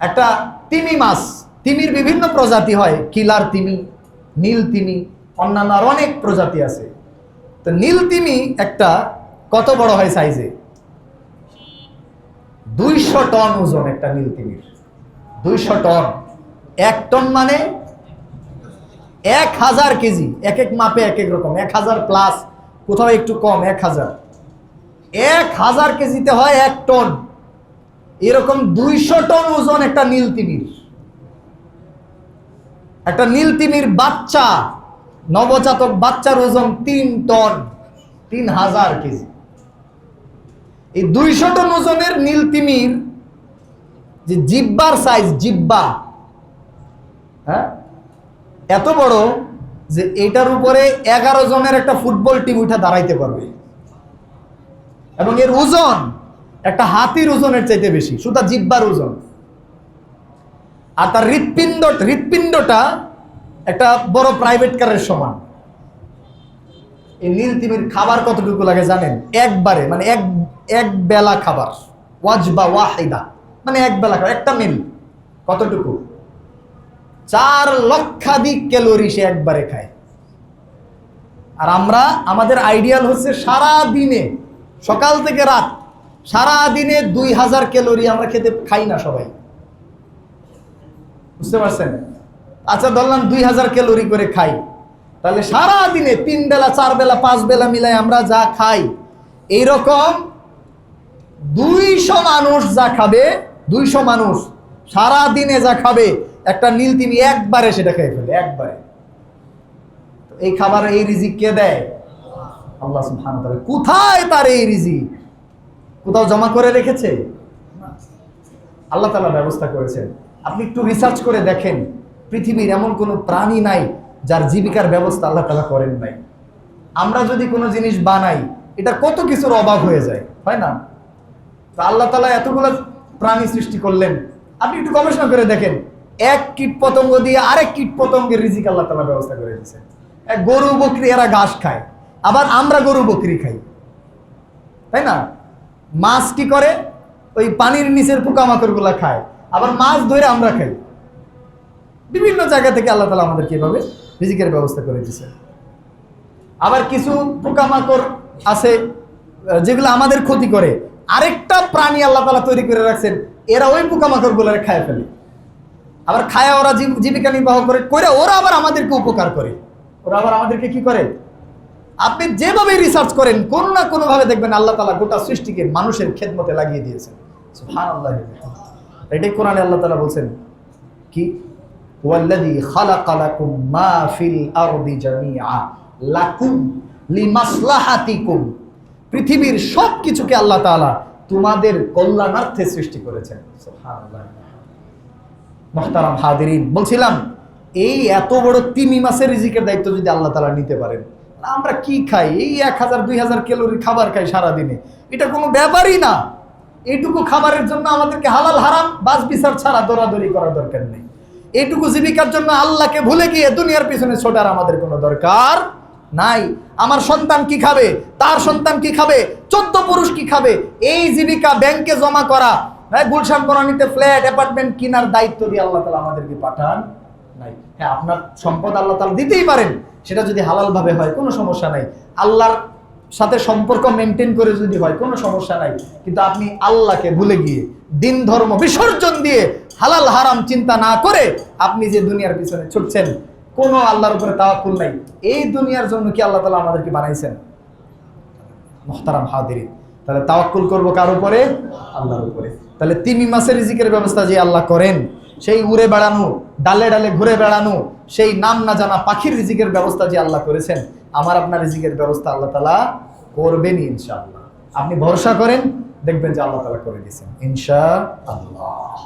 একটা তিমি মাছ, তিমির বিভিন্ন প্রজাতি হয়, কিলার তিমি, নীল তিমি, অন্যান্য আর অনেক প্রজাতি আছে। তো নীল তিমি একটা কত বড় হয় সাইজে? 200 টন ওজন একটা নীল তিমির। 200 টন। 1 টন মানে 1000 কেজি। এক এক মাপে এক এক রকম, 1000 প্লাস, কোথাও একটু কম, 1000 কেজিতে হয় 1 টন। এরকম 200 টন ওজন একটা নীল তিমির। একটা নীল তিমির বাচ্চা, নবজাতক বাচ্চার ওজন 3 টন, 3000 কেজি। এই 200 টন ওজনের নীল তিমির যে জিব্বার সাইজ, জিব্বা হ্যাঁ এত বড় যে এটার উপরে 11 জনের একটা ফুটবল টিম উঠে দাঁড়াইতে পারবে, এবং এর ওজন একটা হাতির ওজনের চাইতে বেশি, শুধু জিব্বার ওজন। আর তার হৃৎপিণ্ডটা একটা বড় প্রাইভেট কারের সমান। এই নীল তিমির খাবার কতটুকু লাগে জানেন? একবারে, মানে এক বেলা খাবার, ওয়াজবা ওয়াহিদা, মানে এক বেলা খাবার, একটা মিল কতটুকু? 4 লক্ষাধিক ক্যালোরি সে একবারে খায়। আর আমরা, আমাদের আইডিয়াল হচ্ছে সারা দিনে, সকাল থেকে রাত, সারা দিনে 2000 ক্যালোরি আমরা খাই না সবাই, বুঝতে পারছেন? আচ্ছা ধরলাম 2000 ক্যালোরি করে খাই, তাহলে সারা দিনে 3 বেলা 4 বেলা 5 বেলা মিলাই আমরা যা খাই, এইরকম 200 মানুষ যা খাবে, 200 মানুষ সারা দিনে যা খাবে, একটা নীল তিমি একবারে সেটা খেয়ে ফেলে, একবারে। এই খাবার, এই রিজিক কে দেয়? আল্লাহ সুবহানাহু ওয়া তাআলা। কোথায় তার এই রিজিক? কোথাও জমা করে রেখেছে? আল্লাহ তাআলা ব্যবস্থা করেছেন। আপনি একটু রিসার্চ করে দেখেন, পৃথিবীর এমন কোনো প্রাণী নাই যার জীবিকার ব্যবস্থা আল্লাহ তাআলা করেন নাই। আমরা যদি কোনো জিনিস বানাই, এটা কত কিছুর অভাব হয়ে যায়, হয় না? তো আল্লাহ তাআলা এতগুলো প্রাণী সৃষ্টি করলেন, আপনি একটু গবেষণা করে দেখেন, এক কীট পতঙ্গ দিয়ে আরেক কীট পতঙ্গের রিজিক আল্লাহ তাআলা ব্যবস্থা করে দিয়েছেন। গরু বকরি এরা ঘাস খায়, আবার আমরা গরু বকরি খাই, তাই না? মাছ কি করে? ওই পানির নিচের পোকামাকড় গুলা খায়, আবার মাছ ধরে আমরা খাই। বিভিন্ন জায়গা থেকে আল্লাহ তাআলা আমাদের কিভাবে রিজিকের ব্যবস্থা করে দিয়েছে। আবার কিছু পোকামাকড় আছে যেগুলো আমাদের ক্ষতি করে, আরেকটা প্রাণী আল্লাহ তাআলা তৈরি করে রাখছেন, এরা ওই পোকামাকড় গুলো খায় ফেলে, আবার খায়া ওরা জীবিকা নির্বাহ করে, ওরা আবার আমাদেরকে উপকার করে, ওরা আবার আমাদেরকে কি করে? আপনি যেভাবে রিসার্চ করেন, কোনো না কোনো ভাবে দেখবেন আল্লাহ তাআলা গোটা সৃষ্টিকে মানুষের খেদমতে লাগিয়ে দিয়েছেন। সুবহানাল্লাহ। এটাই কোরআনে আল্লাহ তাআলা বলছেন কি? ওয়াল্লাযী খালাকা লাকুম মা ফিল আরদি জামিআ লাকুম লিমাসলাহাতিকুম। পৃথিবীর সব কিছুকে আল্লাহ তাআলা তোমাদের কল্যাণার্থে সৃষ্টি করেছেন। সুবহানাল্লাহ। মুহতারাম হাদিরিন, বলছিলাম এই এত বড় তিমি মাছের রিজিকের দায়িত্ব যদি আল্লাহ তাআলা নিতে পারেন, আমরা কি খাই? এই 1000-2000 ক্যালোরি খাবার খাই সারা দিনে, এটা কোনো ব্যাপারই না। এইটুকু খাবারের জন্য আমাদেরকে হালাল হারাম বাস বিচার ছাড়া দৌড়াদৌড়ি করার দরকার নেই। এইটুকু জীবিকার জন্য আল্লাহকে ভুলে গিয়ে দুনিয়ার পিছনে ছোটার আমাদের কোনো দরকার নাই। আমার সন্তান কি খাবে, তার সন্তান কি খাবে, 14 পুরুষ কি খাবে, এই জীবিকা ব্যাংকে জমা করা, গুলশান বনানীতে ফ্ল্যাট অ্যাপার্টমেন্ট কেনার দায়িত্ব দিয়ে আল্লাহ তাআলা আমাদেরকে পাঠান নাই। হ্যাঁ, আপনার সম্পদ আল্লাহ তাআলা দিতেই পারেন, সেটা যদি হালাল ভাবে হয় কোনো সমস্যা নাই, আল্লাহর সাথে সম্পর্ক মেনটেন করে যদি হয় কোনো সমস্যা নাই। কিন্তু আপনি আল্লাহকে ভুলে গিয়ে, দিন ধর্ম বিসর্জন দিয়ে, হালাল হারাম চিন্তা না করে আপনি যে দুনিয়ার পিছনে ছুটছেন, কোনো আল্লাহর উপরে তাওয়াক্কুল নাই। এই দুনিয়ার জন্য কি আল্লাহ তাআলা আমাদেরকে বানাইছেন? মুহতারাম হাদিরিন, তাহলে তাওয়াক্কুল করব কার উপরে? আল্লাহর উপরে। তাহলে তিমি মাছের রিজিকের ব্যবস্থা যে আল্লাহ করেন, সেই উড়ে বেড়ানো, ডালে ডালে ঘুরে বেড়ানো, সেই নাম না জানা পাখির রিজিকের ব্যবস্থা যে আল্লাহ করেছেন, আমার আপনার রিজিকের ব্যবস্থা আল্লাহ তাআলা করবেনই ইনশাআল্লাহ। আপনি ভরসা করেন, দেখবেন যে আল্লাহ তাআলা করে দিয়েছেন ইনশাআল্লাহ।